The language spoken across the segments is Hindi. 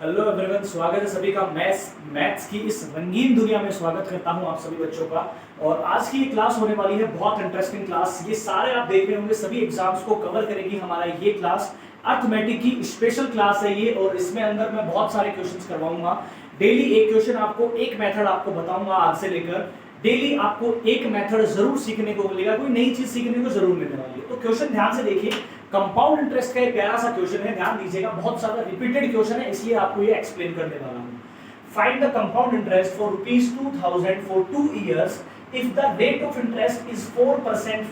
हेलो एवरीवन, स्वागत है सभी का मैथ्स की इस रंगीन दुनिया में। स्वागत करता हूं आप सभी बच्चों का। और आज की ये क्लास होने वाली है बहुत इंटरेस्टिंग क्लास। ये सारे आप देख रहे होंगे, सभी एग्जाम्स को कवर करेगी हमारा ये क्लास। अर्थमेटिक की स्पेशल क्लास है ये, और इसमें अंदर मैं बहुत सारे क्वेश्चंस करवाऊंगा। डेली एक क्वेश्चन आपको, एक मेथड आपको बताऊंगा आज से लेकर। डेली आपको एक मेथड जरूर सीखने को मिलेगा, कोई नई चीज सीखने को जरूर मिलने वाली है। तो क्वेश्चन ध्यान से देखिए। कंपाउंड इंटरेस्ट का एक प्यारा सा क्वेश्चन है, ध्यान दीजिएगा। बहुत ज्यादा रिपीटेड क्वेश्चन है, इसलिए आपको ये एक्सप्लेन करने वाला हूं। Find the compound interest for ₹2000 for 2 years if the rate of interest is 4%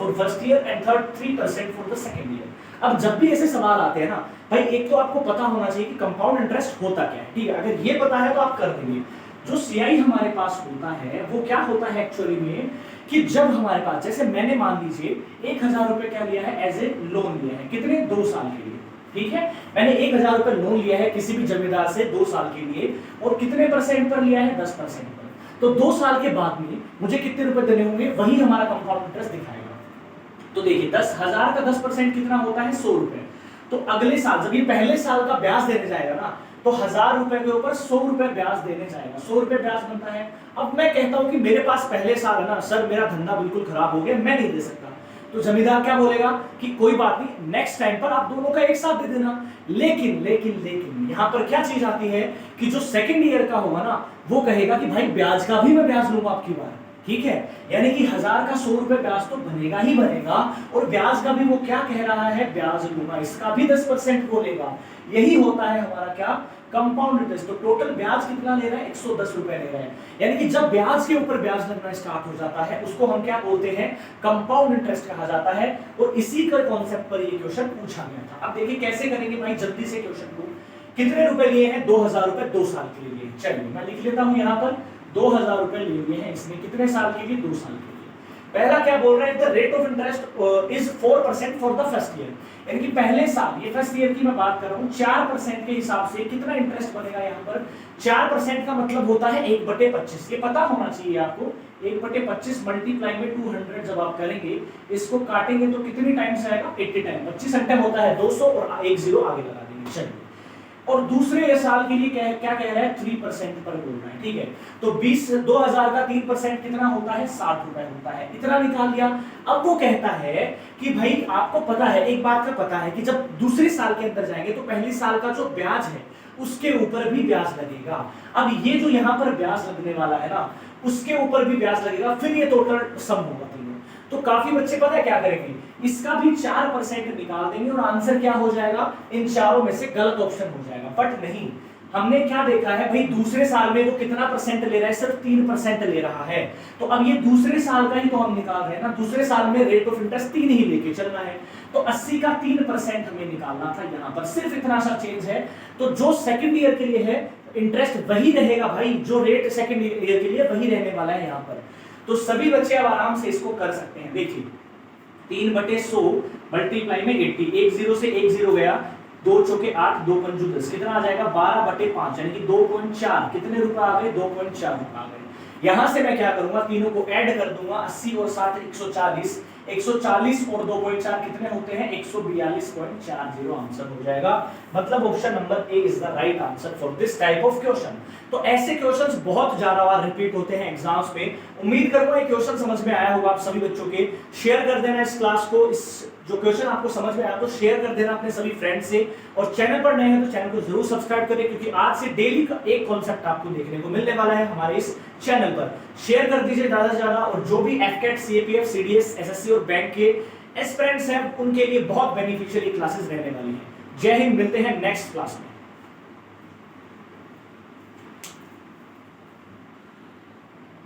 for first year and 3% for the second year। अब जब भी ऐसे सवाल आते हैं ना भाई, एक तो आपको पता होना चाहिए कि कंपाउंड इंटरेस्ट होता क्या है, ठीक है। अगर ये पता है तो आप कर देंगे। जो सीआई हमारे पास होता है वो क्या होता है एक्चुअली में, कि जब हमारे पास, जैसे मैंने मान लीजिए 1000 रुपए क्या लिया है एज ए लोन लिया है, कितने 2 साल के लिए, ठीक है। मैंने 1000 रुपए लोन लिया है किसी भी जमींदार से 2 साल के लिए, और कितने परसेंट पर लिया है, 10% पर। तो 2 साल के बाद में मुझे कितने रुपए देने होंगे, वही हमारा कंपाउंड इंटरेस्ट दिखाएगा। तो देखिए 10,000 का 10% कितना होता है, 100 रुपए। तो अगले साल जब ये पहले साल का ब्याज देने जाएगा ना, तो 1000 रुपए के ऊपर 100 रुपए ब्याज देने जाएगा। 100 रुपए ब्याज बनता है। अब मैं कहता हूं कि मेरे पास पहले साल है ना सर, मेरा धंधा बिल्कुल खराब हो गया, मैं नहीं दे सकता। तो जमींदार क्या बोलेगा कि कोई बात नहीं, नेक्स्ट टाइम पर आप दोनों का एक साथ दे देना। लेकिन लेकिन लेकिन यहां पर क्या चीज आती है कि जो सेकंड ईयर का होगा ना, वो कहेगा कि भाई ब्याज का भी मैं ब्याज लूंगा आपकी बार, ठीक है। यानी कि 1000 का 100 रुपए ब्याज तो बनेगा ही बनेगा, और ब्याज का भी वो क्या कह रहा है, ब्याज लूंगा, इसका भी 10% बोलेगा। यही होता है हमारा क्या, कंपाउंड इंटरेस्ट। तो टोटल ब्याज कितना ले रहा है, 110 रुपए ले रहा है। यानी कि जब ब्याज के ऊपर ब्याज लगना स्टार्ट हो जाता है, उसको हम क्या बोलते हैं, कंपाउंड इंटरेस्ट कहा जाता है। और इसी का कॉन्सेप्ट पर ये क्वेश्चन पूछा गया था। अब देखिए कैसे करेंगे भाई, जल्दी से क्वेश्चन को। कितने रुपए लिए हैं, 2000 रुपए 2 साल के लिए। चलिए मैं लिख लेता हूं यहां पर, 2000 रुपए लिए हैं इसने, कितने साल के लिए, 2 साल के लिए। पहला क्या बोल रहा है, the rate of interest is 4% for the first year. यानी कि पहले साल, ये फर्स्ट ईयर की मैं बात कर रहा हूं, 4% के हिसाब से कितना इंटरेस्ट बनेगा यहाँ पर। 4% का मतलब होता है 1/25। ये पता होना चाहिए आपको। 1/25 मल्टीप्लाई में 200 जब आप करेंगे, इसको काटेंगे तो कितनी टाइम्स आएगा, 80 टाइम। 25 अंटे होता है 200, और एक जीरो आगे लगा देंगे। चलिए, और दूसरे साल के लिए क्या कह रहा है, 3% पर बोल रहा है, ठीक है। तो 2000 का 3% कितना होता है, 60 रुपए होता है। इतना निकाल लिया। अब वो कहता है कि भाई आपको पता है, एक बात का पता है कि जब दूसरे साल के अंदर जाएंगे तो पहले साल का जो ब्याज है उसके ऊपर भी ब्याज लगेगा। अब ये जो यहाँ पर ब्याज लगने वाला है ना, उसके ऊपर भी ब्याज लगेगा, फिर ये टोटल सम होगा तीनों। तो काफी बच्चे पता है क्या करेंगे, इसका भी 4% निकाल देंगे, और आंसर क्या हो जाएगा, इन चारों में से गलत ऑप्शन हो जाएगा। बट नहीं, हमने क्या देखा है भाई, दूसरे साल में वो कितना परसेंट ले रहा है, सिर्फ 3% ले रहा है। तो अब ये दूसरे साल का ही तो हम निकाल रहे हैं ना, दूसरे साल में रेट ऑफ इंटरेस्ट 3 ही लेके चलना है। तो 80 का 3% हमें निकालना था, यहाँ पर सिर्फ इतना सा चेंज है। तो जो सेकंड ईयर के लिए है इंटरेस्ट वही रहेगा भाई, जो रेट सेकंड ईयर के लिए वही रहने वाला है यहाँ पर। तो सभी बच्चे अब आराम से इसको कर सकते हैं। देखिए 3/100 मल्टीप्लाई में 80, 1 0 से 1 0 गया, 2 चौके 8, 2 पंजू 10, कितना आ जाएगा, 12/5, यानी कि 2.4। कितने रुपए आ गए, 2.4 रुपए आ गए। यहां से मैं क्या करूंगा, तीनों को ऐड कर दूंगा, 80 और 7 140, 140 और 2.4 कितने होते हैं, 142.40 आंसर हो जाएगा। मतलब option number A is the right answer for this type of question. तो ऐसे क्वेश्चंस बहुत ज्यादा बार रिपीट होते हैं एग्जाम्स में। उम्मीद करूंगा ये क्वेश्चन समझ में आया होगा आप सभी बच्चों के। शेयर कर देना इस क्लास को, इस जो क्वेश्चन आपको समझ में आया तो शेयर कर देना अपने सभी फ्रेंड्स से। और चैनल पर नए हैं तो चैनल को जरूर सब्सक्राइब करें, क्योंकि आज से डेली का एक कॉन्सेप्ट आपको देखने को मिलने वाला है हमारे इस चैनल पर। शेयर कर दीजिए ज्यादा से ज्यादा, और जो भी एफकेट, सीएपीएफ, सीडीएस, एसएससी और बैंक के एस्पिरेंट्स हैं उनके लिए बहुत बेनिफिशियल क्लासेस रहने वाली हैं। जय हिंद, मिलते हैं नेक्स्ट क्लास में।